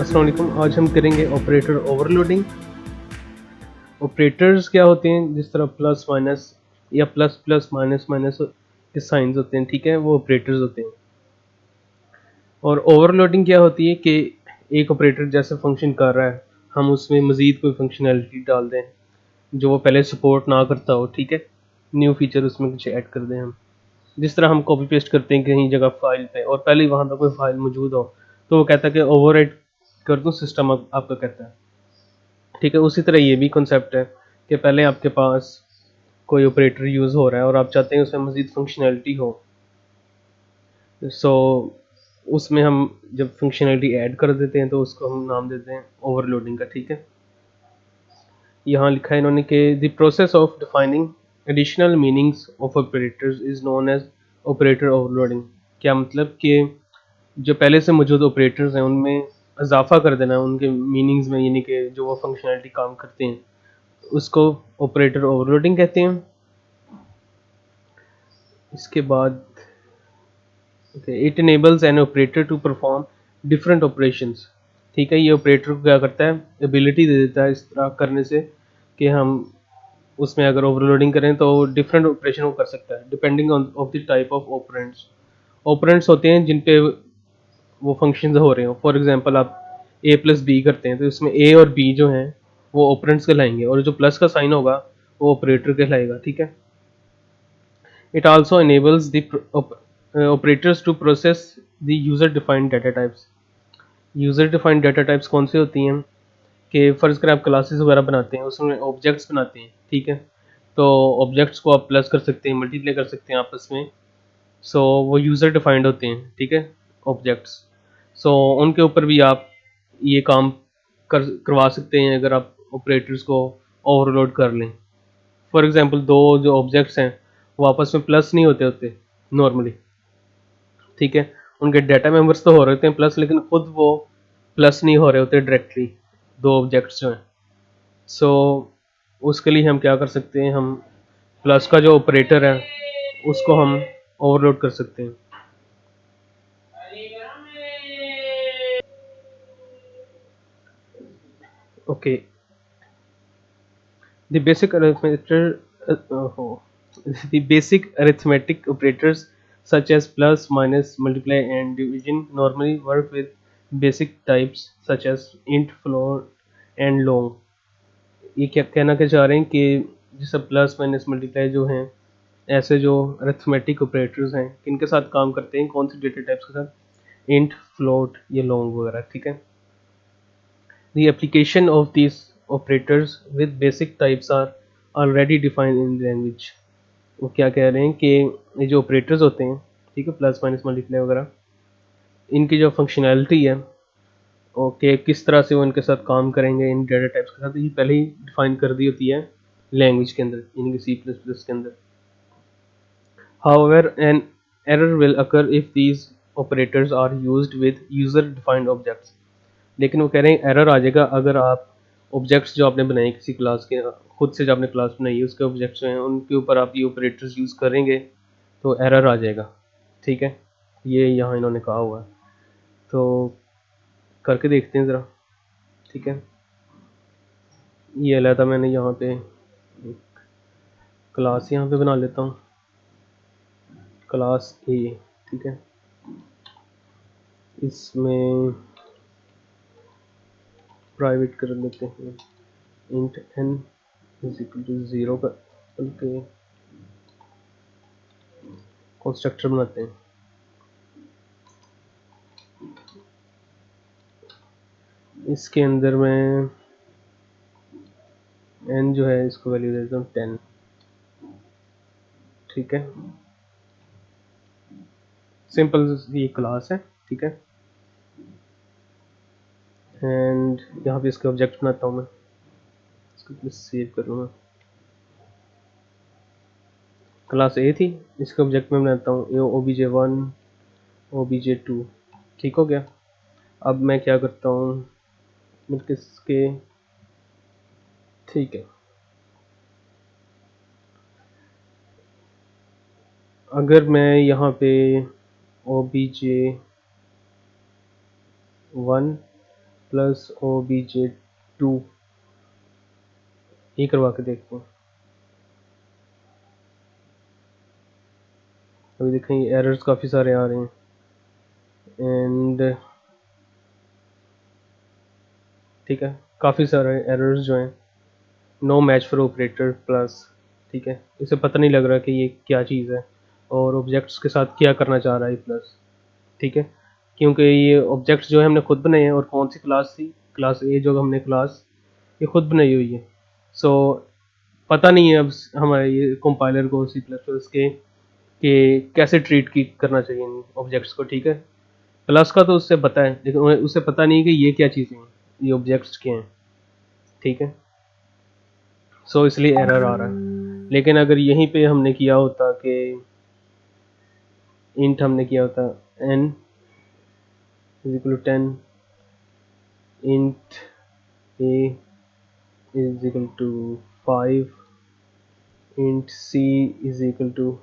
अस्सलाम वालेकुम। आज हम करेंगे ऑपरेटर ओवरलोडिंग। ऑपरेटर्स क्या होते हैं, जिस तरह प्लस माइनस या प्लस प्लस माइनस माइनस के साइंस होते हैं, ठीक है, वो ऑपरेटर्स होते हैं। और ओवरलोडिंग क्या होती है कि एक ऑपरेटर जैसे फंक्शन कर रहा है, हम उसमें मज़ीद कोई फंक्शनैलिटी डाल दें जो वो पहले सपोर्ट ना करता हो, ठीक है, न्यू फीचर उसमें कुछ ऐड कर दें हम। जिस तरह हम कॉपी पेस्ट करते हैं कहीं जगह फाइल पे और पहले ही वहाँ पे कोई फाइल मौजूद हो, तो वो कहता है कि ओवरराइट कर दूँ, सिस्टम आपका कहता है, ठीक है। उसी तरह ये भी कॉन्सेप्ट है कि पहले आपके पास कोई ऑपरेटर यूज़ हो रहा है और आप चाहते हैं उसमें मज़ीद फंक्शनैलिटी हो, सो उसमें हम जब फंक्शनैलिटी ऐड कर देते हैं तो उसको हम नाम देते हैं ओवरलोडिंग का, ठीक है। यहाँ लिखा है इन्होंने कि the process of defining additional meanings of operators is known as operator overloading. क्या मतलब कि जो पहले से मौजूद ऑपरेटर्स हैं उनमें इजाफा कर देना उनके मीनिंग्स में, यानी कि जो वो फंक्शनैलिटी काम करते हैं, उसको ऑपरेटर ओवरलोडिंग कहते हैं। इसके बाद it enables an operator to perform different operations, ठीक है। ये ऑपरेटर को क्या करता है, एबिलिटी दे देता है इस तरह करने से कि हम उसमें अगर ओवरलोडिंग करें तो डिफरेंट ऑपरेशन वो कर सकता है depending on off the type of operands. Operands होते हैं जिन पे वो फंक्शंस हो रहे हो। फॉर एग्जांपल आप ए प्लस बी करते हैं तो इसमें ए और बी जो हैं वो ऑपरेंट्स कहलाएंगे और जो प्लस का साइन होगा वो ऑपरेटर कहलाएगा, ठीक है। It also enables the operators to process the user defined data types. User defined data types कौन सी होती हैं कि फ़र्ज़ करें आप क्लासेस वगैरह बनाते हैं, उसमें ऑब्जेक्ट्स बनाते हैं, ठीक है। तो ऑब्जेक्ट्स को आप प्लस कर सकते हैं, मल्टीप्लाई कर सकते हैं आपस में, सो वो यूज़र डिफाइंड होते हैं, ठीक है, ऑब्जेक्ट्स। सो उनके ऊपर भी आप ये काम करवा सकते हैं अगर आप ऑपरेटर्स को ओवरलोड कर लें। फॉर एग्जांपल दो जो ऑब्जेक्ट्स हैं वो आपस में प्लस नहीं होते होते नॉर्मली, ठीक है। उनके डाटा मेंबर्स तो हो रहे होते हैं प्लस, लेकिन खुद वो प्लस नहीं हो रहे होते डायरेक्टली, दो ऑब्जेक्ट्स जो हैं। सो उसके लिए हम क्या कर सकते हैं, हम प्लस का जो ऑपरेटर है उसको हम ओवरलोड कर सकते हैं। Okay, the basic the basic arithmetic operators such as plus, minus, multiply and division normally work with basic types such as int, float and long। ये क्या कहना क्या चाह रहे हैं कि जैसे प्लस माइनस मल्टीप्लाई जो हैं, ऐसे जो अरिथमेटिक ऑपरेटर्स हैं किनके साथ काम करते हैं, कौन से डेटा टाइप्स के साथ, इंट, फ्लोट या लॉन्ग वगैरह, ठीक है। The application of these operators with basic types are already defined in language। वो क्या कह रहे हैं कि ये जो ऑपरेटर्स होते हैं, ठीक है, प्लस माइनस मल्टीप्लाई वगैरह, इनकी जो फंक्शनैलिटी है, ओके, किस तरह से वो इनके साथ काम करेंगे इन डेटा टाइप्स के साथ, ये पहले ही डिफाइन कर दी होती है लैंग्वेज के अंदर, यानी कि सी प्लस प्लस के अंदर। However, an error will occur if these operators are used with user defined objects। लेकिन वो कह रहे हैं एरर आ जाएगा अगर आप ऑब्जेक्ट्स जो आपने बनाए किसी क्लास के, खुद से जो आपने क्लास बनाई है उसके ऑब्जेक्ट्स हैं उनके ऊपर आप ये ऑपरेटर्स यूज़ करेंगे तो एरर आ जाएगा, ठीक है। ये यहाँ इन्होंने कहा हुआ है, तो करके देखते हैं ज़रा, ठीक है। ये अलहदा मैंने यहाँ पे एक क्लास यहाँ पे बना लेता हूँ, क्लास ए, ठीक है। इसमें प्राइवेट कर लेते हैं, int n is equal to 0 का बल्कि कंस्ट्रक्टर बनाते हैं। इसके अंदर मैं एन जो है इसको वैल्यू देता हूँ 10, ठीक है। सिंपल ये क्लास है, ठीक है। एंड यहाँ पे इसके ऑब्जेक्ट बनाता हूँ मैं, इसको सेव कर लूँगा। क्लास ए थी, इसके ऑब्जेक्ट में बनाता हूँ ये obj1 obj2, ठीक हो गया। अब मैं क्या करता हूँ, मैं किसके, ठीक है, अगर मैं यहाँ पे obj1 प्लस obj2, ये करवा के देखते हैं। अभी देखें ये एरर्स काफ़ी सारे आ रहे हैं एंड ठीक है, काफ़ी सारे एरर्स जो हैं, no match for operator plus, ठीक है, इसे पता नहीं लग रहा कि ये क्या चीज़ है और ऑब्जेक्ट्स के साथ क्या करना चाह रहा है प्लस, ठीक है, क्योंकि ये ऑब्जेक्ट्स जो है हमने खुद बनाए हैं और कौन सी क्लास थी, क्लास ए, जो हमने क्लास ये खुद बनाई हुई है। सो पता नहीं है अब हमारे ये कंपाइलर को सी प्लस प्लस के कि कैसे ट्रीट की करना चाहिए इन ऑब्जेक्ट्स को, ठीक है। प्लस का तो उससे पता है लेकिन उसे पता नहीं कि ये क्या चीज़ें हैं, ये ऑब्जेक्ट्स क्या हैं, ठीक है। सो इसलिए एरर आ रहा है। लेकिन अगर यहीं पे हमने किया होता कि इंट हमने किया होता n is equal to 10, int a is equal to 5, int c is equal to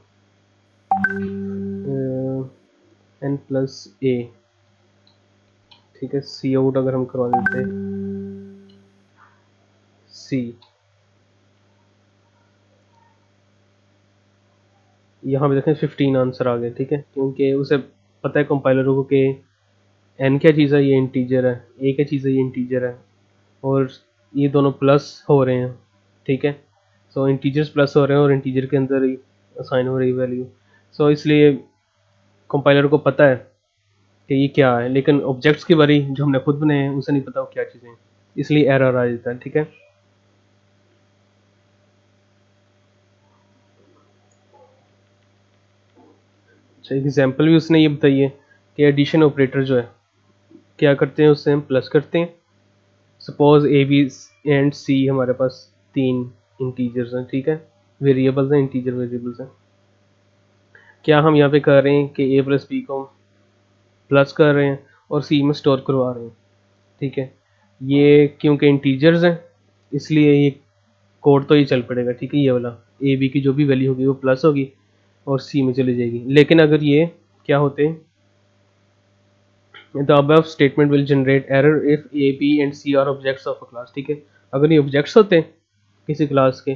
n plus a, ठीक है। सी आउट अगर हम करवा देते सी, यहाँ पे देखें 15 आंसर आ गए, ठीक है, क्योंकि उसे पता है कंपाइलर को कि n क्या चीज़ है, ये इंटीजर है, a क्या चीज़ है, ये इंटीजर है, और ये दोनों प्लस हो रहे हैं, ठीक है। सो इंटीजर्स प्लस हो रहे हैं और इंटीजर के अंदर ही असाइन हो रही वैल्यू। सो इसलिए कंपाइलर को पता है कि ये क्या है, लेकिन ऑब्जेक्ट्स की बारी जो हमने खुद बनाए हैं उसे नहीं पता वो क्या चीज़ें हैं, इसलिए एरर आ जाता है, ठीक है। अच्छा, एग्जाम्पल भी उसने ये बताई है कि एडिशन ऑपरेटर जो है क्या करते हैं, उससे हम प्लस करते हैं। सपोज ए बी एंड सी हमारे पास 3 इंटीजर्स हैं, ठीक है, वेरिएबल्स हैं, इंटीजर वेरिएबल्स हैं। क्या हम यहाँ पे कर रहे हैं कि ए प्लस बी को प्लस कर रहे हैं और सी में स्टोर करवा रहे हैं, ठीक है। ये क्योंकि इंटीजर्स हैं इसलिए ये कोड तो ये चल पड़ेगा, ठीक है। ये वाला ए बी की जो भी वैल्यू होगी वो प्लस होगी और सी में चली जाएगी। लेकिन अगर ये क्या होते, the above statement will generate error if A B and C are objects of a class, ठीक है। अगर ये ऑब्जेक्ट्स होते किसी क्लास के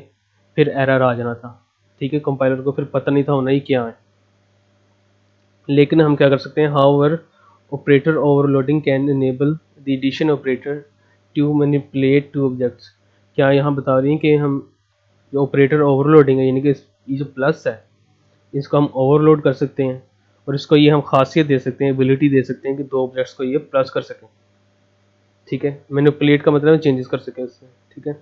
फिर एरर आ जाना था, ठीक है, कंपाइलर को फिर पता नहीं था होना ही क्या है। लेकिन हम क्या कर सकते हैं, however operator overloading can enable the addition operator to manipulate two objects. क्या यहाँ बता रही हैं कि हम जो ऑपरेटर ओवरलोडिंग है, यानी कि ये जो प्लस है इसको हम ओवरलोड कर सकते हैं और इसको ये हम खासियत दे सकते हैं, एबिलिटी दे सकते हैं कि दो ऑब्जेक्ट्स को ये प्लस कर सकें, ठीक है। मैनिपुलेट का मतलब चेंजेस कर सकें इससे, ठीक है।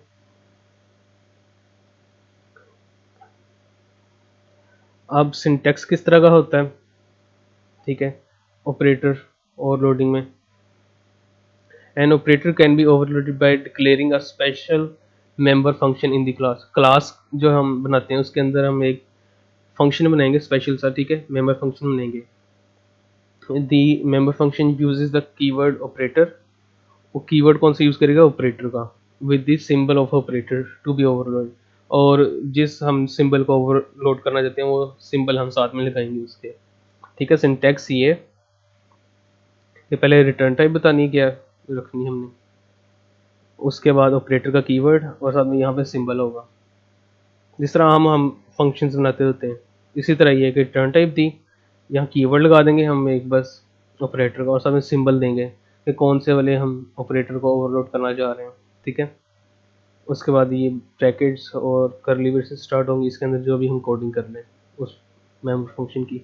अब सिंटेक्स किस तरह का होता है, ठीक है, ऑपरेटर ओवरलोडिंग में। An operator can be overloaded by declaring a special member function in the class। Class जो हम बनाते हैं उसके अंदर हम एक फंक्शन बनाएंगे स्पेशल सा, ठीक है, मेंबर फंक्शन बनाएंगे। The member function uses the keyword operator, वो कीवर्ड कौन सा यूज़ करेगा, ऑपरेटर का, with the symbol of operator to be overload, और जिस हम सिंबल को ओवरलोड करना चाहते हैं वो सिंबल हम साथ में लगाएंगे उसके, ठीक है। सिंटैक्स ये पहले रिटर्न टाइप बतानी है क्या रखनी है हमने, उसके बाद ऑपरेटर का कीवर्ड और साथ में यहाँ पे सिंबल होगा। जिस तरह हम फंक्शंस बनाते होते हैं इसी तरह ये कि रिटर्न टाइप दी, यहाँ कीवर्ड लगा देंगे हम एक बस ऑपरेटर का और साथ में सिंबल देंगे कि कौन से वाले हम ऑपरेटर को ओवरलोड करना चाह रहे हैं, ठीक है। उसके बाद ये ब्रैकेट्स और करली ब्रेसेस स्टार्ट होंगी, इसके अंदर जो भी हम कोडिंग कर लें उस मेंबर फंक्शन की।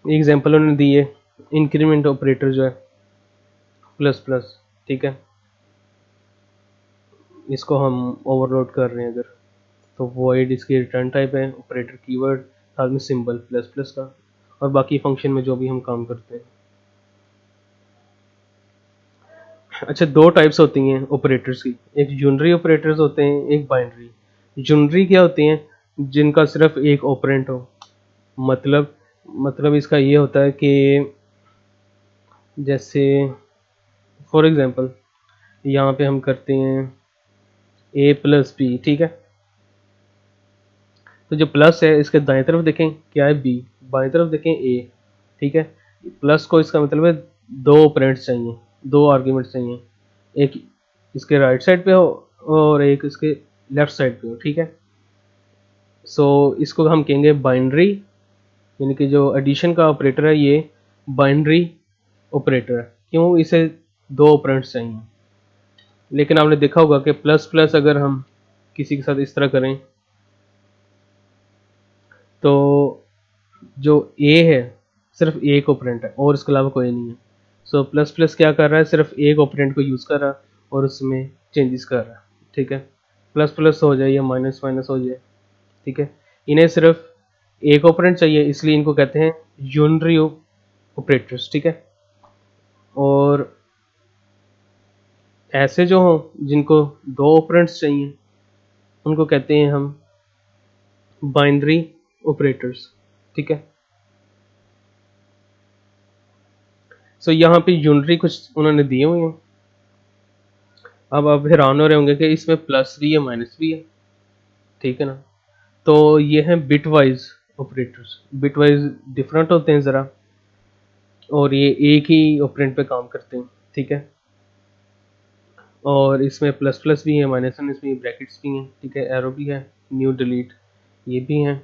एग्जांपल उन्होंने दी है, इंक्रीमेंट ऑपरेटर जो है प्लस प्लस, ठीक है, इसको हम ओवरलोड कर रहे हैं अगर, तो वॉइड इसकी रिटर्न टाइप है, ऑपरेटर कीवर्ड, साथ में सिंबल प्लस प्लस का, और बाकी फंक्शन में जो भी हम काम करते हैं। अच्छा, दो टाइप्स होती हैं ऑपरेटर्स की, एक यूनरी ऑपरेटर्स होते हैं, एक बाइनरी। यूनरी क्या होती हैं, जिनका सिर्फ एक ऑपरेंट हो, मतलब इसका ये होता है कि जैसे फॉर एग्जांपल यहाँ पे हम करते हैं a प्लस बी, ठीक है, तो जो प्लस है इसके दाएं तरफ देखें क्या है b, बाएं तरफ देखें a, ठीक है। प्लस को इसका मतलब है दो ऑपरेंड्स चाहिए, दो आर्ग्यूमेंट्स चाहिए, एक इसके राइट साइड पे हो और एक इसके लेफ्ट साइड पे हो, ठीक है। सो इसको हम कहेंगे बाइनरी, यानी कि जो एडिशन का ऑपरेटर है ये बाइनरी ऑपरेटर है। क्यों? इसे दो ऑपरेंड्स चाहिए। लेकिन आपने देखा होगा कि प्लस प्लस अगर हम किसी के साथ इस तरह करें तो जो ए है सिर्फ एक ऑपरेंड है और इसके अलावा कोई नहीं है। सो प्लस प्लस क्या कर रहा है, सिर्फ एक ऑपरेंड को यूज़ कर रहा है और उसमें चेंजेस कर रहा है, ठीक है। प्लस प्लस हो जाए या माइनस माइनस हो जाए, ठीक है। इन्हें सिर्फ एक ऑपरेंड चाहिए, इसलिए इनको कहते हैं यूनरी ऑपरेटर्स, ठीक है। और ऐसे जो हों जिनको दो ऑपरेंड्स चाहिए उनको कहते हैं हम बाइनरी ऑपरेटर्स, ठीक है। सो यहाँ पे यूनरी कुछ उन्होंने दिए हुए हैं। अब आप हैरान हो रहे होंगे कि इसमें प्लस भी है माइनस भी है, ठीक है ना। तो ये हैं bit wise operators, bit wise different होते हैं ज़रा, और ये एक ही ऑपरेंड पे काम करते हैं, ठीक है। और इसमें प्लस प्लस भी है, माइनस माइनस भी है, ब्रैकेट्स भी हैं, ठीक है, एरो भी है, न्यू डिलीट ये भी हैं।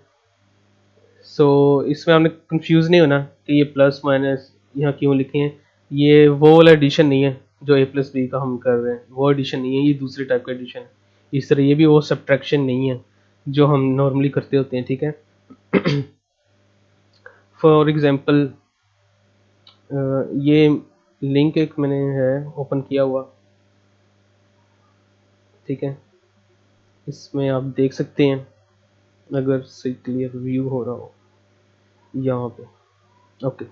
सो इसमें आपने कंफ्यूज नहीं होना कि ये प्लस माइनस यहाँ क्यों लिखे हैं। ये वो वाला एडिशन नहीं है जो ए प्लस बी का हम कर रहे हैं, वो एडिशन नहीं है, ये दूसरे टाइप का एडिशन है। इस तरह ये भी वो सब्ट्रैक्शन नहीं है जो हम नॉर्मली करते होते हैं, ठीक है। फॉर एग्जांपल ये लिंक एक मैंने है ओपन किया हुआ, ठीक है। इसमें आप देख सकते हैं अगर सही क्लियर व्यू हो रहा हो यहाँ पे, ओके,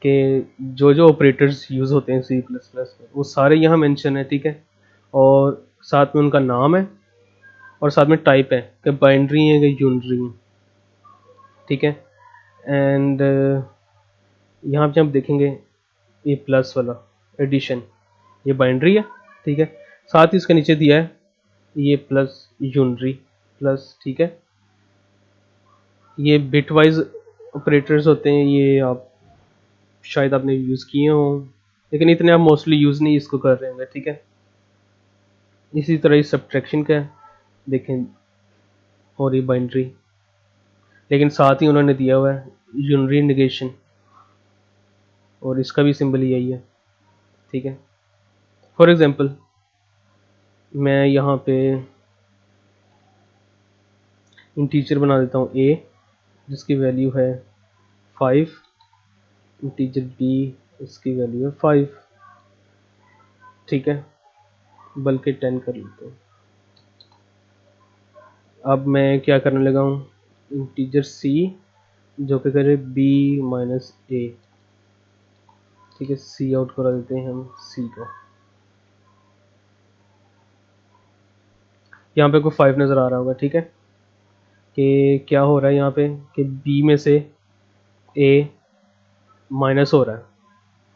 कि जो जो ऑपरेटर्स यूज़ होते हैं सी प्लस प्लस में वो सारे यहाँ मेंशन है, ठीक है। और साथ में उनका नाम है और साथ में टाइप है कि बाइनरी है कि यूनरी है, ठीक है। एंड यहाँ पे हम देखेंगे ये प्लस वाला एडिशन ये बाइनरी है, ठीक है। साथ ही इसके नीचे दिया है ये प्लस यूनरी प्लस, ठीक है। ये बिट वाइज ऑपरेटर्स होते हैं, ये आप शायद आपने यूज़ किए हों लेकिन इतने आप मोस्टली यूज़ नहीं इसको कर रहे होंगे, ठीक है। इसी तरह इस सब्ट्रैक्शन का देखें और ये बाइनरी, लेकिन साथ ही उन्होंने दिया हुआ है यूनरी नेगेशन और इसका भी सिंबल यही है, ठीक है। फॉर एग्जांपल मैं यहाँ पे इंटीजर बना देता हूँ a जिसकी वैल्यू है 5, इंटीजर b इसकी वैल्यू है 5, ठीक है, बल्कि 10 कर लेते हैं। अब मैं क्या करने लगा हूँ, इंटीजर c जो कि करे b माइनस a, ठीक है, c आउट करा देते हैं हम c को। यहाँ पे कोई 5 नज़र आ रहा होगा, ठीक है, कि क्या हो रहा है यहाँ पे कि b में से a माइनस हो रहा है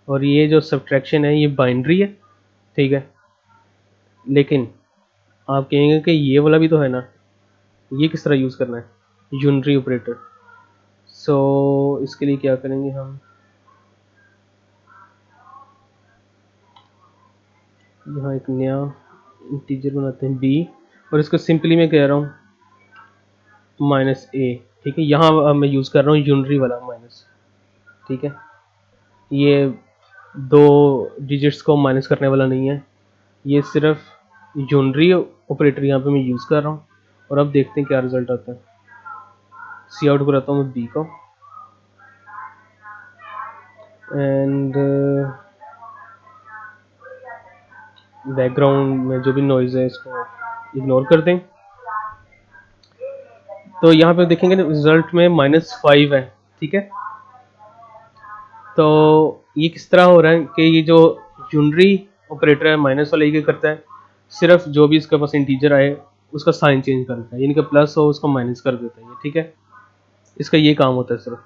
और ये जो सब्ट्रैक्शन है ये बाइनरी है, ठीक है। लेकिन आप कहेंगे कि ये वाला भी तो है ना, ये किस तरह यूज़ करना है, यूनरी ऑपरेटर। सो इसके लिए क्या करेंगे हम, यहाँ एक नया इंटीजर बनाते हैं b और इसको सिंपली मैं कह रहा हूँ माइनस a, ठीक है। यहाँ मैं यूज़ कर रहा हूँ यूनरी वाला माइनस, ठीक है। ये दो डिजिट्स को माइनस करने वाला नहीं है, ये सिर्फ यूनरी ऑपरेटर यहाँ पे मैं यूज़ कर रहा हूँ। और अब देखते हैं क्या रिजल्ट आता है। सी आउट कराता हूँ बी को एंड बैकग्राउंड में जो भी नॉइज़ है इसको इग्नोर कर दें। तो यहाँ पे देखेंगे रिजल्ट में -5 है, ठीक है। तो ये किस तरह हो रहा है कि ये जो यूनरी ऑपरेटर है माइनस वाला ये क्या करता है, सिर्फ जो भी इसके पास इंटीजर आए उसका साइन चेंज कर देता है, यानी कि प्लस हो उसको माइनस कर देता है ये, ठीक है। इसका ये काम होता है सिर्फ,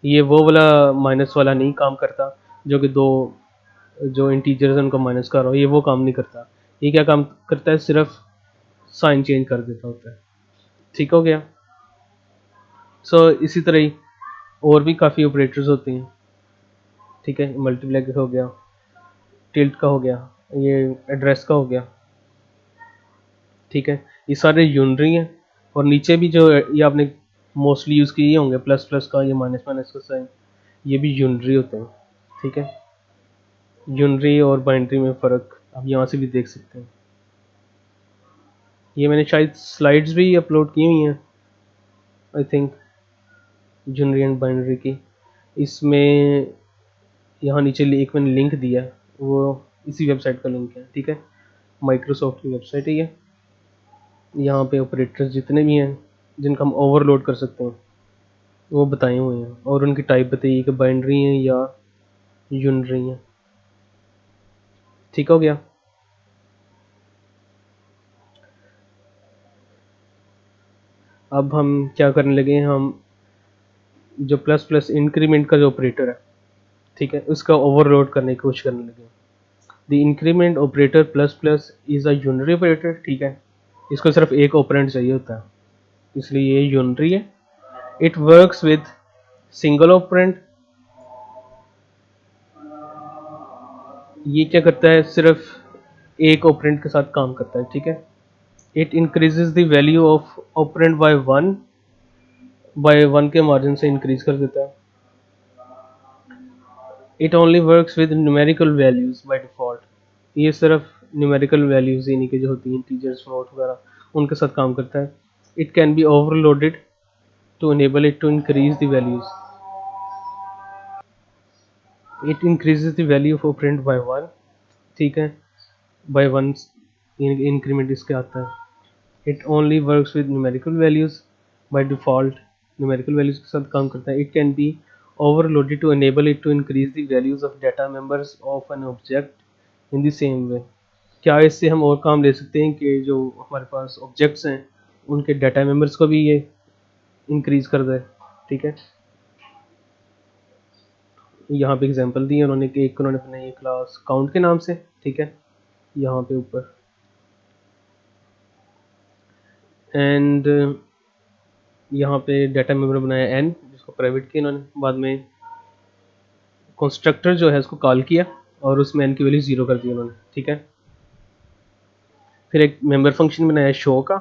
ये वो वाला माइनस वाला नहीं काम करता जो कि दो जो इंटीजर्स हैं उनको माइनस कर रहा हो, ये वो काम नहीं करता। ये क्या काम करता है, सिर्फ साइन चेंज कर देता होता है, ठीक हो गया। सो इसी तरह ही और भी काफ़ी ऑपरेटर्स होते हैं, ठीक है, मल्टीप्लाई का हो गया, टिल्ट का हो गया, ये एड्रेस का हो गया, ठीक है, ये सारे यूनरी हैं। और नीचे भी जो ये आपने मोस्टली यूज़ किए होंगे प्लस प्लस का, ये माइनस माइनस का साइन, ये भी यूनरी होते हैं, ठीक है। यूनरी और बाइनरी में फ़र्क आप यहाँ से भी देख सकते हैं। ये मैंने शायद स्लाइड्स भी अपलोड की हुई हैं I think, unary and binary की। इसमें यहाँ नीचे एक मैंने लिंक दिया है, वो इसी वेबसाइट का लिंक है, ठीक है, माइक्रोसॉफ्ट की वेबसाइट है ये। यहाँ पे ऑपरेटर्स जितने भी हैं जिनका हम ओवरलोड कर सकते हैं वो बताए हुए हैं, और उनकी टाइप बताइए कि बाइनरी हैं या यूनरी हैं। ठीक हो गया। अब हम क्या करने लगे हैं, हम जो प्लस प्लस इंक्रीमेंट का जो ऑपरेटर है, ठीक है, उसका ओवरलोड करने की कोशिश करने लगे। The increment operator plus plus is a unary operator, ठीक है, इसको सिर्फ एक ऑपरेंड चाहिए होता है, इसलिए ये यूनरी है। It works with single operand, ये क्या करता है, सिर्फ एक ऑपरेंड के साथ काम करता है, ठीक है। It increases the value of operand by one के मार्जिन से इंक्रीज कर देता है। It only works with numerical values by default, ये सिर्फ न्यूमेरिकल वैल्यूज यानी कि जो होती हैं इंटीजर्स फ्लोट वगैरह उनके साथ काम करता है। It can be overloaded to enable it to increase the values. It increases the value of operand by 1, ठीक है, by 1 इंक्रीमेंट इसके आता है। It only works with numerical values by default, numerical values के साथ काम करता है। It can be overloaded to enable it to increase the values of data members of an object in the same way. क्या इससे हम और काम ले सकते हैं कि जो हमारे पास ऑब्जेक्ट्स हैं उनके डाटा मेंबर्स को भी ये इंक्रीज कर दे, ठीक है। यहाँ पे एग्जांपल दी है उन्होंने कि एक उन्होंने बनाई है क्लास काउंट के नाम से, ठीक है, यहाँ पे ऊपर। एंड यहाँ पे डाटा मेंबर बनाया एन, जिसको प्राइवेट किया इन्होंने, बाद में कंस्ट्रक्टर जो है उसको कॉल किया और उसमें एन की वैल्यू 0 कर दी उन्होंने, ठीक है। फिर एक मेंबर फंक्शन बनाया शो का,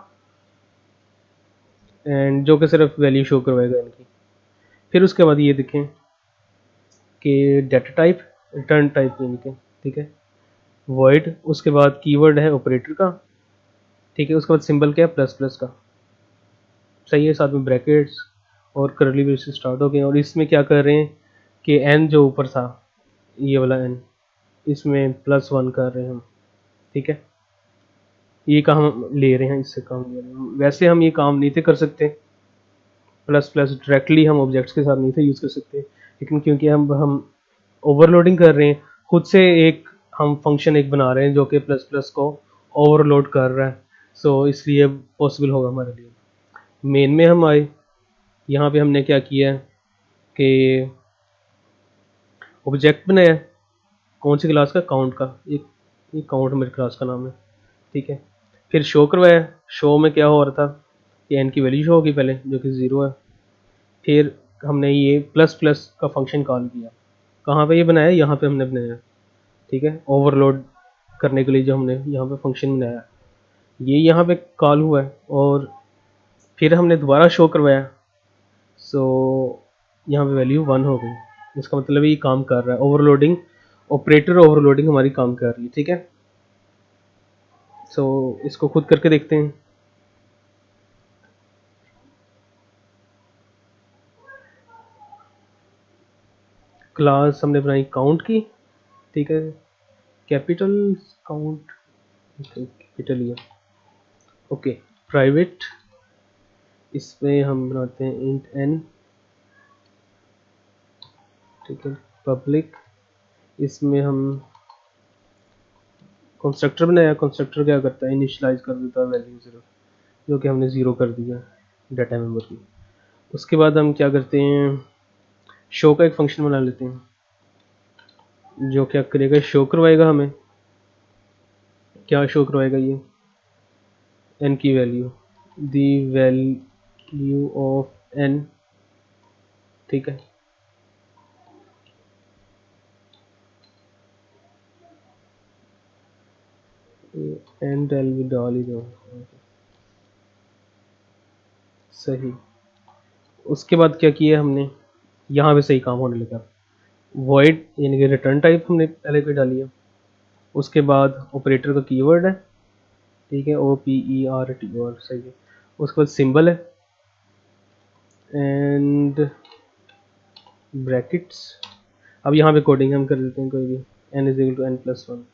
एंड जो कि सिर्फ वैल्यू शो करवाएगा एन की। फिर उसके बाद ये देखें कि डाटा टाइप रिटर्न टाइप यानी कि, ठीक है, वॉइड, उसके बाद कीवर्ड है ऑपरेटर का, ठीक है, उसके बाद सिंबल क्या है प्लस प्लस का, सही है, साथ में ब्रैकेट्स और करली ब्रेस स्टार्ट हो गए। और इसमें क्या कर रहे हैं कि एन जो ऊपर था ये वाला एन, इसमें +1 कर रहे हैं हम, ठीक है, ये काम हम ले रहे हैं, इससे काम ले रहे हैं। वैसे हम ये काम नहीं थे कर सकते, प्लस प्लस डायरेक्टली हम ऑब्जेक्ट्स के साथ नहीं थे यूज़ कर सकते, लेकिन क्योंकि हम ओवरलोडिंग कर रहे हैं खुद से, एक हम फंक्शन एक बना रहे हैं जो कि प्लस प्लस को ओवरलोड कर रहा है, सो इसलिए पॉसिबल होगा हमारे लिए। मेन में हम आए, यहाँ पे हमने क्या किया है कि ऑब्जेक्ट बनाया, कौन सी क्लास का, काउंट का, ये काउंट मेरी क्लास का नाम है, ठीक है। फिर शो करवाया, शो में क्या हो रहा था कि एन की वैल्यू शो होगी पहले जो कि 0 है। फिर हमने ये प्लस प्लस का फंक्शन कॉल किया, कहाँ पे ये बनाया, यहाँ पे हमने बनाया, ठीक है, ओवरलोड करने के लिए जो हमने यहाँ पे फंक्शन बनाया ये यहाँ पे कॉल हुआ है। और फिर हमने दोबारा शो करवाया, सो यहाँ पे वैल्यू 1 हो गई, इसका मतलब ये काम कर रहा है, ओवरलोडिंग, ऑपरेटर ओवरलोडिंग हमारी काम कर रही है, ठीक है। सो इसको खुद करके देखते हैं। क्लास हमने बनाई काउंट की, ठीक है, कैपिटल काउंट, कैपिटल ये, ओके, प्राइवेट, इसमें हम बनाते हैं इंट एन, ठीक है, पब्लिक, इसमें हम कंस्ट्रक्टर बनाया, कंस्ट्रक्टर क्या करता है, इनिशियलाइज कर देता है वैल्यू 0, जो कि हमने 0 कर दिया डाटा मेंबर की। उसके बाद हम क्या करते हैं, शो का एक फंक्शन बना लेते हैं जो क्या करेगा, शो करवाएगा हमें, क्या शो करवाएगा ये, एन की value, the value of N, ठीक है। एंड एल भी डाल ही दो, सही। उसके बाद क्या किया हमने, यहाँ पे सही काम होने लगा। वॉइड यानी कि रिटर्न टाइप हमने पहले पे डाली है। उसके बाद ऑपरेटर का कीवर्ड है, ठीक है, OPERTOR, सही है। उसके बाद सिंबल है एंड ब्रैकेट्स। अब यहाँ पे कोडिंग हम कर देते हैं कोई भी, n=n+1।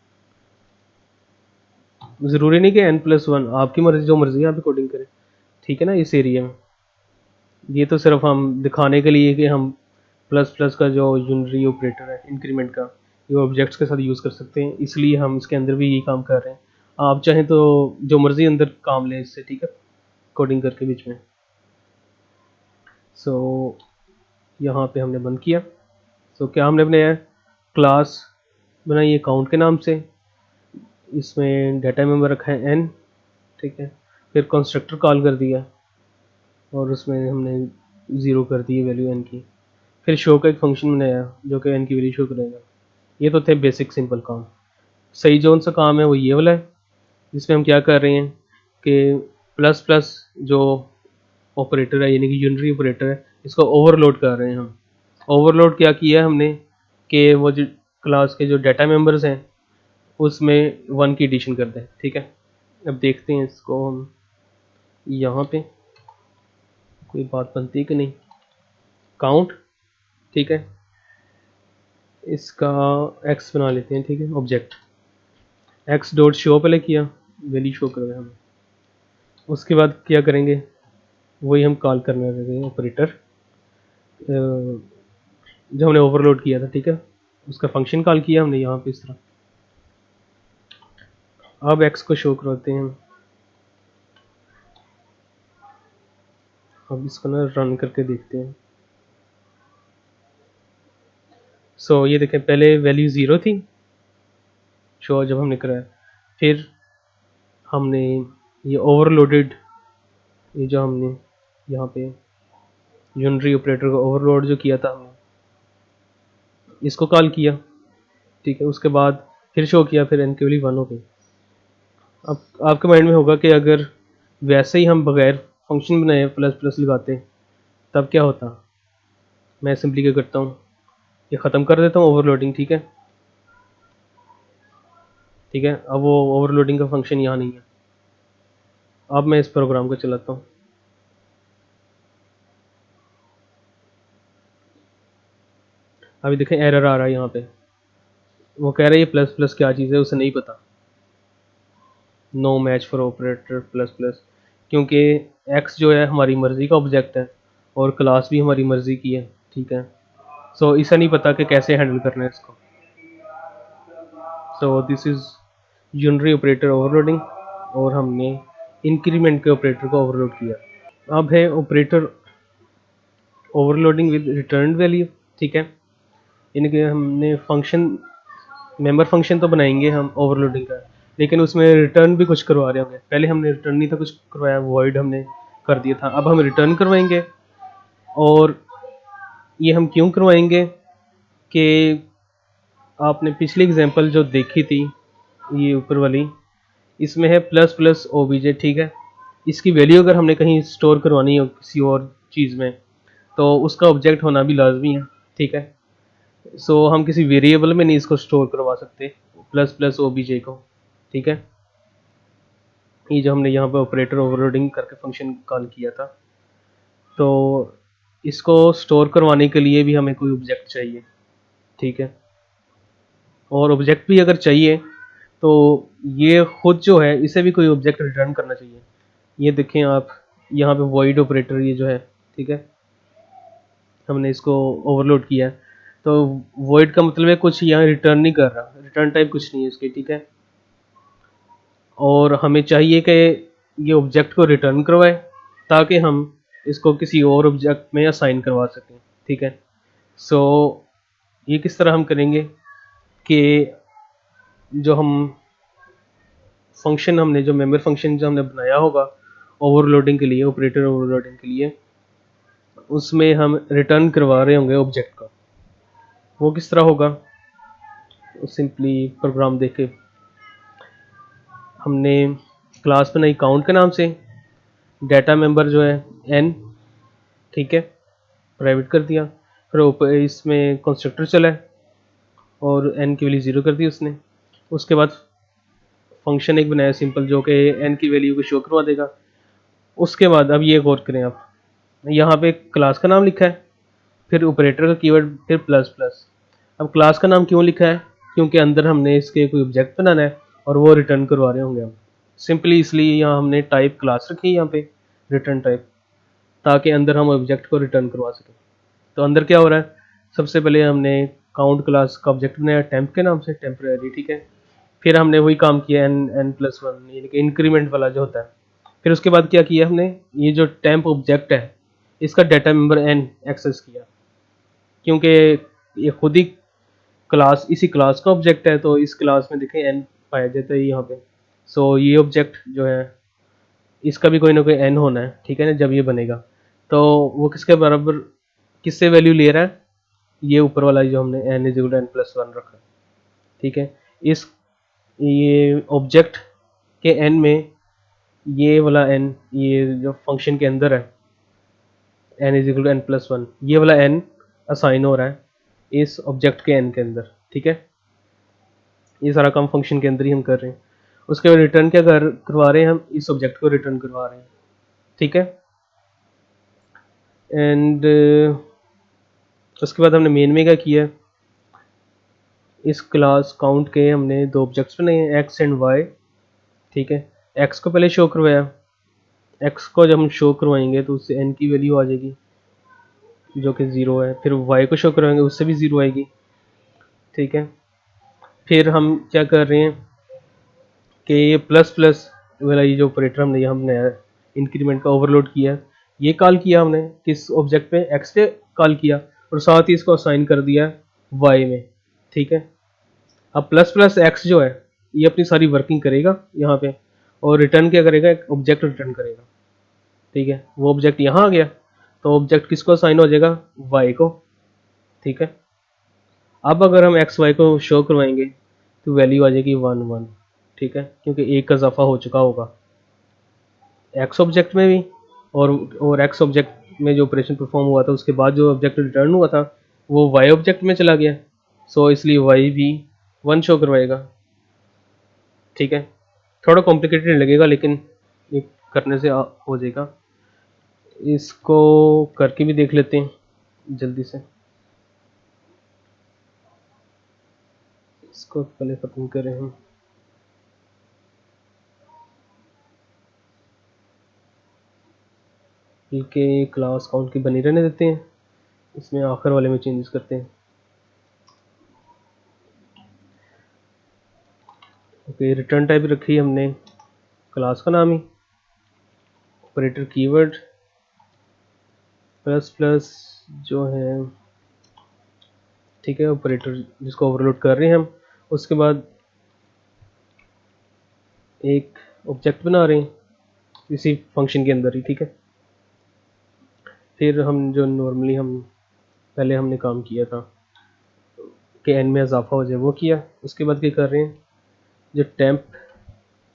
ज़रूरी नहीं कि n+1, आपकी मर्जी, जो मर्जी आप कोडिंग करें, ठीक है ना। इस एरिया में ये तो सिर्फ हम दिखाने के लिए कि हम प्लस प्लस का जो यूनरी ऑपरेटर है इंक्रीमेंट का, ये ऑब्जेक्ट्स के साथ यूज़ कर सकते हैं, इसलिए हम इसके अंदर भी यही काम कर रहे हैं। आप चाहें तो जो मर्जी अंदर काम लें इससे, ठीक है, कोडिंग करके बीच में। सो यहाँ पे हमने बंद किया। सो क्या हमने अपने क्लास बनाई अकाउंट के नाम से, इसमें डाटा मेंबर रखा है n, ठीक है। फिर कंस्ट्रक्टर कॉल कर दिया और उसमें हमने 0 कर दी वैल्यू n की। फिर शो का एक फंक्शन बनाया जो कि n की वैल्यू शो करेगा। ये तो थे बेसिक सिंपल काम। सही जोन सा काम है वो ये वाला है, जिसमें हम क्या कर रहे हैं कि प्लस प्लस जो ऑपरेटर है यानी कि यूनरी ऑपरेटर है, इसको ओवरलोड कर रहे हैं हम। ओवरलोड क्या किया हमने कि वो जो क्लास के जो डाटा मेंबर्स हैं उसमें 1 की एडिशन कर दें, ठीक है। अब देखते हैं इसको हम, यहाँ पे कोई बात बनती है कि नहीं। काउंट, ठीक है, इसका x बना लेते हैं, ठीक है, ऑब्जेक्ट x डॉट शो पहले किया, वैल्यू शो कर रहे हैं हम। उसके बाद क्या करेंगे, वही हम कॉल करने लगे ऑपरेटर जो हमने ओवरलोड किया था, ठीक है, उसका फंक्शन कॉल किया हमने यहाँ पे इस तरह। अब x को शो करवाते हैं हम। अब इसको ना रन करके देखते हैं। सो ये देखें, पहले वैल्यू 0 थी शो जब हमने कराया, फिर हमने ये ओवरलोडेड, ये जो हमने यहाँ पे यूनरी ऑपरेटर को ओवरलोड जो किया था हमने, इसको कॉल किया, ठीक है। उसके बाद फिर शो किया, फिर n की वैल्यू 1 हो गई। अब आपके माइंड में होगा कि अगर वैसे ही हम बगैर फंक्शन बनाए प्लस प्लस लगाते तब क्या होता। मैं सिंपली क्या करता हूँ, ये ख़त्म कर देता हूँ ओवरलोडिंग, ठीक है, ठीक है। अब वो ओवरलोडिंग का फंक्शन यहाँ नहीं है। अब मैं इस प्रोग्राम को चलाता हूँ। अभी देखें एरर आ रहा है यहाँ पे, वो कह रहा है ये प्लस प्लस क्या चीज़ है उसे नहीं पता, no match for operator plus plus, क्योंकि एक्स जो है हमारी मर्ज़ी का ऑब्जेक्ट है और क्लास भी हमारी मर्ज़ी की है, ठीक है। सो इसे नहीं पता कि कैसे हैंडल करना है इसको। So this is unary operator overloading, और हमने इंक्रीमेंट के ऑपरेटर को ओवरलोड किया। अब है operator overloading with return value, ठीक है, यानी कि हमने फंक्शन मेंबर फंक्शन तो बनाएंगे हम ओवरलोडिंग का, लेकिन उसमें रिटर्न भी कुछ करवा रहे होंगे। पहले हमने रिटर्न नहीं था कुछ करवाया, वॉइड हमने कर दिया था, अब हम रिटर्न करवाएंगे। और ये हम क्यों करवाएंगे कि आपने पिछली एग्जांपल जो देखी थी ये ऊपर वाली, इसमें है प्लस प्लस ओबीजे, ठीक है। इसकी वैल्यू अगर हमने कहीं स्टोर करवानी हो किसी और चीज़ में तो उसका ऑब्जेक्ट होना भी लाजमी है, ठीक है। सो हम किसी वेरिएबल में नहीं इसको स्टोर करवा सकते प्लस प्लस ओबीजे को, ठीक है। ये जो हमने यहाँ पे ऑपरेटर ओवरलोडिंग करके फंक्शन कॉल किया था, तो इसको स्टोर करवाने के लिए भी हमें कोई ऑब्जेक्ट चाहिए, ठीक है। और ऑब्जेक्ट भी अगर चाहिए तो ये खुद जो है इसे भी कोई ऑब्जेक्ट रिटर्न करना चाहिए। ये देखें आप, यहाँ पे वॉइड ऑपरेटर ये जो है, ठीक है, हमने इसको ओवरलोड किया है, तो वॉइड का मतलब है कुछ यहाँ रिटर्न नहीं कर रहा, रिटर्न टाइप कुछ नहीं है इसके, ठीक है। और हमें चाहिए कि ये ऑब्जेक्ट को रिटर्न करवाए ताकि हम इसको किसी और ऑब्जेक्ट में असाइन करवा सकें, ठीक है। सो ये किस तरह हम करेंगे कि जो हम फंक्शन हमने जो मेंबर फंक्शन जो हमने बनाया होगा ओवरलोडिंग के लिए, ऑपरेटर ओवरलोडिंग के लिए, उसमें हम रिटर्न करवा रहे होंगे ऑब्जेक्ट का। वो किस तरह होगा, सिंपली प्रोग्राम देख के हमने क्लास बनाई काउंट के नाम से, डाटा मेंबर जो है n, ठीक है, प्राइवेट कर दिया। फिर ऊपर इसमें कंस्ट्रक्टर चला है और n की वैल्यू 0 कर दी उसने। उसके बाद फंक्शन एक बनाया सिंपल जो कि n की वैल्यू को शो करवा देगा। उसके बाद अब ये गौर करें आप, यहाँ पे क्लास का नाम लिखा है, फिर ऑपरेटर का कीवर्ड, फिर प्लस प्लस। अब क्लास का नाम क्यों लिखा है? क्योंकि अंदर हमने इसके कोई ऑब्जेक्ट बनाना है और वो रिटर्न करवा रहे होंगे हम। सिंपली इसलिए यहाँ हमने टाइप क्लास रखी है यहाँ पे, रिटर्न टाइप, ताकि अंदर हम ऑब्जेक्ट को रिटर्न करवा सकें। तो अंदर क्या हो रहा है, सबसे पहले हमने काउंट क्लास का ऑब्जेक्ट बनाया टेम्प के नाम से, टेम्परेरी, ठीक है। फिर हमने वही काम किया n+1 यानी कि इंक्रीमेंट वाला जो होता है। फिर उसके बाद क्या किया हमने, ये जो टेम्प ऑब्जेक्ट है इसका डाटा मेंबर n एक्सेस किया, क्योंकि ये खुद ही क्लास, इसी क्लास का ऑब्जेक्ट है, तो इस क्लास में देखें n पाया जाता है यहाँ पे। सो ये ऑब्जेक्ट जो है इसका भी कोई ना कोई n होना है, ठीक है ना, जब ये बनेगा। तो वो किसके बराबर, किससे वैल्यू ले रहा है, ये ऊपर वाला जो हमने n=n+1 रखा है, ठीक है। इस ये ऑब्जेक्ट के n में ये वाला n, ये जो फंक्शन के अंदर है n=n+1, ये वाला n असाइन हो रहा है इस ऑब्जेक्ट के n के अंदर, ठीक है। ये सारा काम फंक्शन के अंदर ही हम कर रहे हैं। उसके बाद रिटर्न क्या करवा रहे हैं हम, इस ऑब्जेक्ट को रिटर्न करवा रहे हैं, ठीक है। एंड उसके बाद हमने मेन में क्या किया, इस क्लास काउंट के हमने दो ऑब्जेक्ट्स बनाए हैं x एंड y, ठीक है। x को पहले शो करवाया, x को जब हम शो करवाएंगे तो उससे n की वैल्यू आ जाएगी जो कि 0 है। फिर y को शो करवाएंगे उससे भी 0 आएगी, ठीक है। फिर हम क्या कर रहे हैं कि ये प्लस प्लस वाला ये जो ऑपरेटर हमने यहाँ बनाया, इंक्रीमेंट का ओवरलोड किया, ये कॉल किया हमने किस ऑब्जेक्ट पे, x पे कॉल किया, और साथ ही इसको असाइन कर दिया y में, ठीक है। अब प्लस प्लस एक्स जो है ये अपनी सारी वर्किंग करेगा यहाँ पे, और रिटर्न क्या करेगा, एक ऑब्जेक्ट रिटर्न करेगा, ठीक है। वो ऑब्जेक्ट यहाँ आ गया, तो ऑब्जेक्ट किसको असाइन हो जाएगा, y को, ठीक है। अब अगर हम एक्स वाई को शो करवाएंगे तो वैल्यू आ जाएगी 1 1, ठीक है, क्योंकि एक का इजाफा हो चुका होगा एक्स ऑब्जेक्ट में भी, और एक्स ऑब्जेक्ट में जो ऑपरेशन परफॉर्म हुआ था उसके बाद जो ऑब्जेक्ट रिटर्न हुआ था वो वाई ऑब्जेक्ट में चला गया। सो इसलिए वाई भी 1 शो करवाएगा, ठीक है। थोड़ा कॉम्प्लिकेटेड लगेगा लेकिन ये करने से हो जाएगा। इसको करके भी देख लेते हैं जल्दी से, इसको पहले ख़त्म करें हम। बल्कि क्लास काउंट की बनी रहने देते हैं, इसमें आखिर वाले में चेंजेस करते हैं। ओके, रिटर्न टाइप रखी हमने क्लास का नाम ही, ऑपरेटर कीवर्ड, प्लस प्लस जो है, ठीक है, ऑपरेटर जिसको ओवरलोड कर रहे हैं हम। उसके बाद एक ऑब्जेक्ट बना रहे हैं इसी फंक्शन के अंदर ही, ठीक है। फिर हम जो नॉर्मली हम पहले हमने काम किया था कि एन में इजाफा हो जाए वो किया। उसके बाद क्या कर रहे हैं, जो टेम्प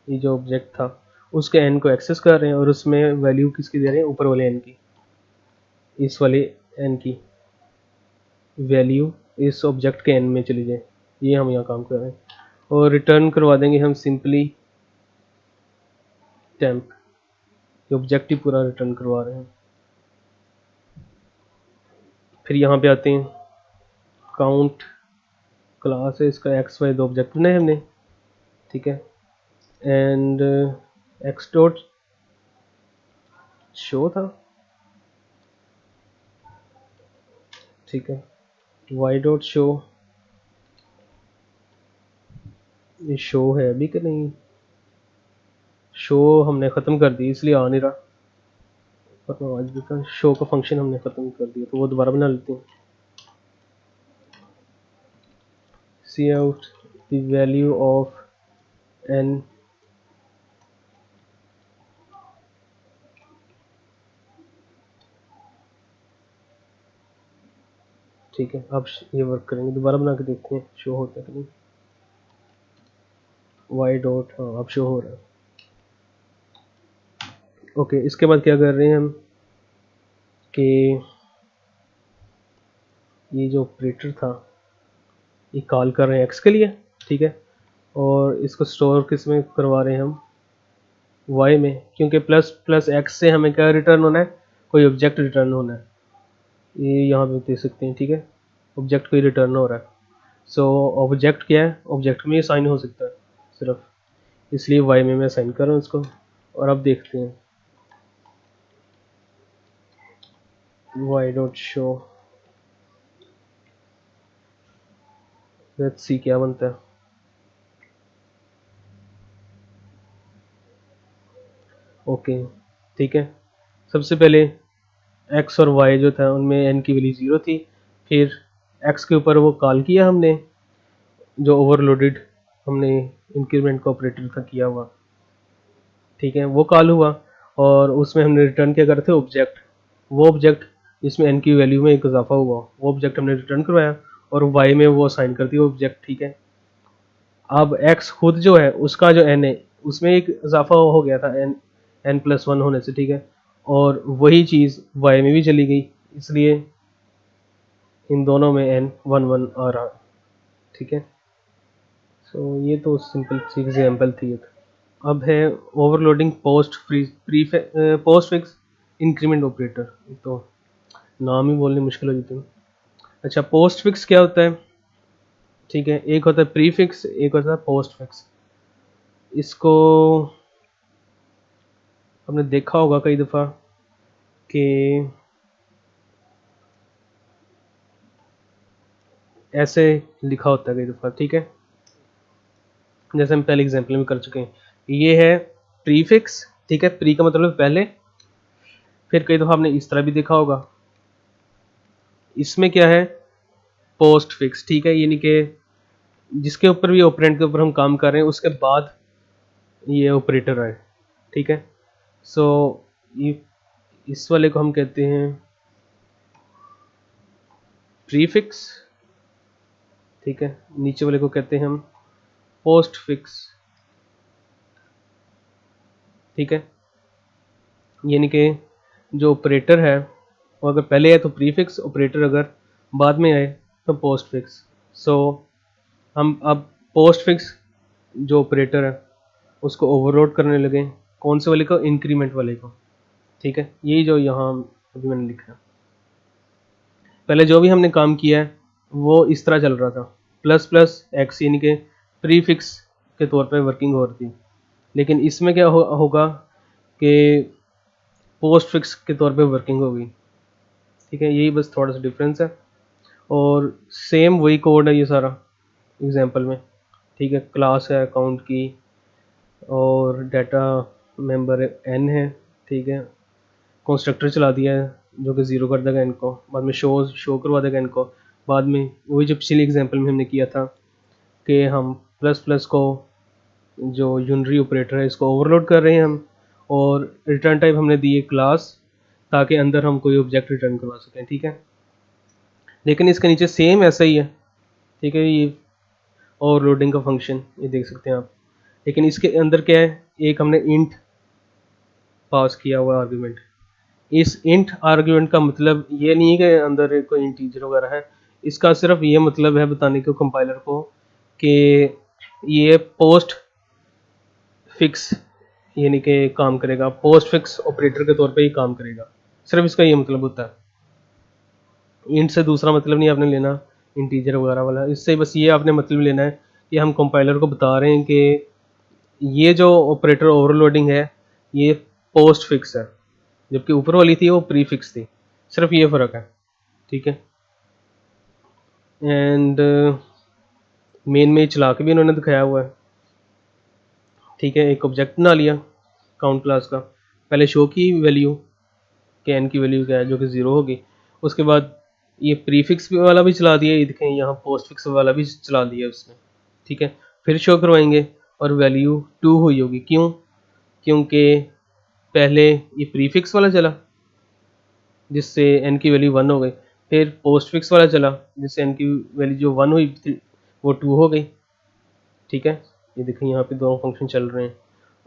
ये जो ऑब्जेक्ट था उसके एन को एक्सेस कर रहे हैं, और उसमें वैल्यू किसकी दे रहे हैं, ऊपर वाले एन की, इस वाले एन की वैल्यू इस ऑब्जेक्ट के एन में चली जाए, ये हम यहाँ काम कर रहे हैं। और रिटर्न करवा देंगे हम सिंपली टेम्प, ये ऑब्जेक्ट ही पूरा रिटर्न करवा रहे हैं। फिर यहाँ पे आते हैं, काउंट क्लास है, इसका एक्स वाई दो ऑब्जेक्ट बनाए हमने, ठीक है। एंड एक्स डॉट शो था, ठीक है। वाई डॉट शो, ये शो है अभी कि नहीं, शो हमने ख़त्म कर दी इसलिए आ नहीं रहा, पर आज भी का शो का फंक्शन हमने ख़त्म कर दिया, तो वो दोबारा बना लेते हैं। Cout the value of N, ठीक है। अब ये वर्क करेंगे, दोबारा बना के देखते हैं शो होता है कि नहीं। वाई डॉट, हाँ अब शो हो रहा है। ओके, इसके बाद क्या कर रहे हैं हम कि ये जो ऑपरेटर था ये कॉल कर रहे हैं एक्स के लिए, ठीक है, और इसको स्टोर किस में करवा रहे हैं हम, वाई में, क्योंकि प्लस प्लस एक्स से हमें क्या रिटर्न होना है, कोई ऑब्जेक्ट रिटर्न होना है। ये यहाँ पे देख सकते हैं, ठीक है, ऑब्जेक्ट कोई रिटर्न हो रहा है। सो ऑब्जेक्ट क्या है, ऑब्जेक्ट में साइन हो सकता है सिर्फ, इसलिए वाई में मैं साइन कर रहा हूँ इसको। और अब देखते हैं Y dot show, let's see क्या बनता है। ओके, ठीक है, सबसे पहले एक्स और वाई जो था उनमें एन की वैल्यू 0 थी, फिर एक्स के ऊपर वो कॉल किया हमने, जो ओवरलोडेड हमने इंक्रीमेंट का ऑपरेटर था किया हुआ, ठीक है, वो कॉल हुआ और उसमें हमने रिटर्न क्या कर रहे थे, ऑब्जेक्ट। वो ऑब्जेक्ट जिसमें एन की वैल्यू में एक इजाफा हुआ, वो ऑब्जेक्ट हमने रिटर्न करवाया और वाई में वो असाइन कर दिया ऑब्जेक्ट, ठीक है। अब एक्स खुद जो है उसका जो एन है उसमें एक इजाफा हो गया था एन, एन प्लस वन होने से, ठीक है, और वही चीज़ वाई में भी चली गई, इसलिए इन दोनों में एन वन वन आ रहा, ठीक है। सो ये तो सिंपल सी एग्जाम्पल थी एक। अब है overloading post pre post fix increment operator, तो नाम ही बोलने मुश्किल हो जाती है। अच्छा, पोस्ट फिक्स क्या होता है, ठीक है, एक होता है प्री फिक्स, एक होता है पोस्ट फिक्स। इसको हमने देखा होगा कई दफ़ा कि ऐसे लिखा होता है कई दफ़ा, ठीक है, जैसे हम पहले एग्जाम्पल में कर चुके हैं। ये है प्री फिक्स, ठीक है, प्री का मतलब पहले, फिर कई दफ़ा आपने इस तरह भी देखा होगा। इसमें क्या है, पोस्ट फिक्स, ठीक है, यानी कि जिसके ऊपर भी ऑपरेंड के ऊपर हम काम कर रहे हैं उसके बाद ये ऑपरेटर है, ठीक है। सो ये इस वाले को हम कहते हैं प्रीफिक्स, ठीक है, नीचे वाले को कहते हैं हम पोस्ट फिक्स, ठीक है, यानी कि जो ऑपरेटर है वो अगर पहले है तो प्रीफिक्स, ऑपरेटर अगर बाद में आए तो पोस्ट फिक्स। सो हम अब पोस्ट फिक्स जो ऑपरेटर है उसको ओवरलोड करने लगे, कौन से वाले को, इंक्रीमेंट वाले को, ठीक है, यही जो यहाँ अभी मैंने लिखा है। पहले जो भी हमने काम किया है वो इस तरह चल रहा था, प्लस प्लस एक्स यानी कि प्री फिक्स के तौर पे वर्किंग हो रही थी, लेकिन इसमें क्या होगा कि पोस्ट फिक्स के तौर पे वर्किंग होगी, ठीक है, यही बस थोड़ा सा डिफरेंस है। और सेम वही कोड है ये सारा एग्जांपल में, ठीक है, क्लास है अकाउंट की और डाटा मेंबर एन है, ठीक है, कंस्ट्रक्टर चला दिया है जो कि ज़ीरो कर देगा इनको, बाद में शो करवा देगा इनको, बाद में वही जो पिछले एग्जांपल में हमने किया था कि हम प्लस प्लस को जो यूनरी ऑपरेटर है इसको ओवरलोड कर रहे हैं हम, और रिटर्न टाइप हमने दी है क्लास, ताकि अंदर हम कोई ऑब्जेक्ट रिटर्न करवा सकें, ठीक है। लेकिन इसके नीचे सेम ऐसा ही है, ठीक है, ये ओवरलोडिंग का फंक्शन ये देख सकते हैं आप, लेकिन इसके अंदर क्या है, एक हमने इंट पास किया हुआ आर्ग्यूमेंट। इस इंट आर्ग्यूमेंट का मतलब ये नहीं है कि अंदर कोई इंटीजर वगैरह है, इसका सिर्फ ये मतलब है बताने को कंपाइलर को कि ये पोस्ट फिक्स यानी कि काम करेगा, पोस्ट फिक्स ऑपरेटर के तौर पे ही काम करेगा, सिर्फ इसका ये मतलब होता है। इंट से दूसरा मतलब नहीं आपने लेना इंटीजर वगैरह वाला, इससे बस ये आपने मतलब लेना है कि हम कंपाइलर को बता रहे हैं कि ये जो ऑपरेटर ओवरलोडिंग है ये पोस्ट फिक्स है, जबकि ऊपर वाली थी वो प्री फिक्स थी, सिर्फ ये फ़र्क है, ठीक है। एंड मेन में चला के भी उन्होंने दिखाया हुआ है, ठीक है, एक ऑब्जेक्ट बना लिया काउंट क्लास का, पहले शो की वैल्यू कि एन की वैल्यू क्या है जो कि 0 होगी, उसके बाद ये प्रीफिक्स वाला भी चला दिया, ये देखें यहाँ पोस्ट फिक्स वाला भी चला दिया उसने, ठीक है, फिर शो करवाएंगे और वैल्यू 2 हुई होगी, क्यों, क्योंकि पहले ये प्रीफिक्स वाला चला जिससे एन की वैल्यू 1 हो गई, फिर पोस्ट फिक्स वाला चला जिससे एन की वैल्यू जो 1 हुई थी वो 2 हो गई, ठीक है। ये देखें यहाँ पे दोनों फंक्शन चल रहे हैं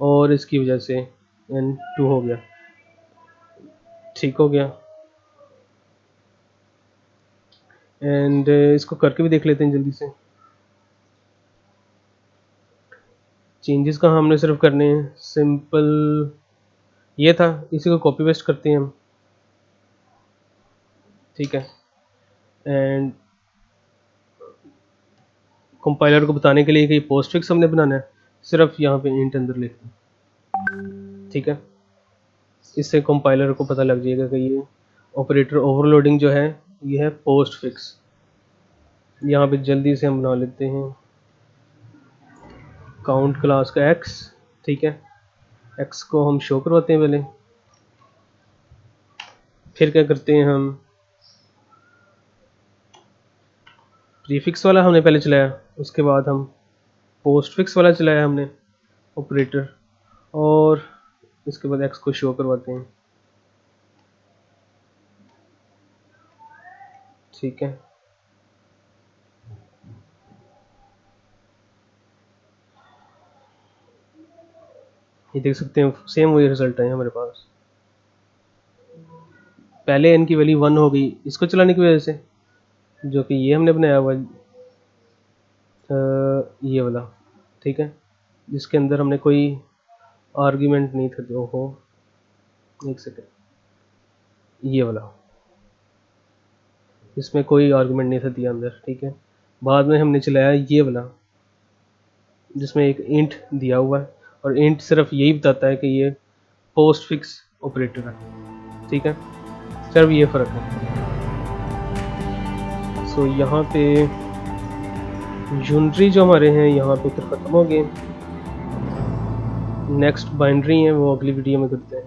और इसकी वजह से n2 हो गया, ठीक हो गया। एंड इसको करके भी देख लेते हैं जल्दी से। चेंजेस का हमने सिर्फ करने हैं, सिंपल ये था, इसी को कॉपी पेस्ट करते हैं हम, ठीक है। एंड कंपाइलर को बताने के लिए कि पोस्ट फिक्स हमने बनाना है, सिर्फ यहाँ पे इंट अंदर लिखते हैं, ठीक है। इससे कंपाइलर को पता लग जाएगा कि ये ऑपरेटर ओवरलोडिंग जो है ये है पोस्ट फिक्स। यहाँ पे जल्दी से हम बना लेते हैं काउंट क्लास का x, ठीक है। x को हम शो करवाते हैं पहले, फिर क्या करते हैं हम प्रीफिक्स वाला हमने पहले चलाया, उसके बाद हम पोस्ट फिक्स वाला चलाया हमने ऑपरेटर, और इसके बाद x को शो करवाते हैं, ठीक है। ये देख सकते हैं सेम वही रिजल्ट है हमारे पास। पहले n की वैल्यू 1 हो गई इसको चलाने की वजह से, जो कि ये हमने बनाया हुआ ये वाला, ठीक है, जिसके अंदर हमने कोई आर्ग्यूमेंट नहीं था। जो हो एक सेकेंड, ये वाला, इसमें कोई आर्गुमेंट नहीं था दिया अंदर, ठीक है। बाद में हमने चलाया ये वाला जिसमें एक इंट दिया हुआ है, और इंट सिर्फ यही बताता है कि ये पोस्ट फिक्स ऑपरेटर है, ठीक है, सिर्फ ये फ़र्क है। सो यहाँ पे यूनिटरी जो हमारे हैं यहाँ पे फिर ख़त्म हो गए। नेक्स्ट बाइनरी है वो अगली वीडियो में करते हैं।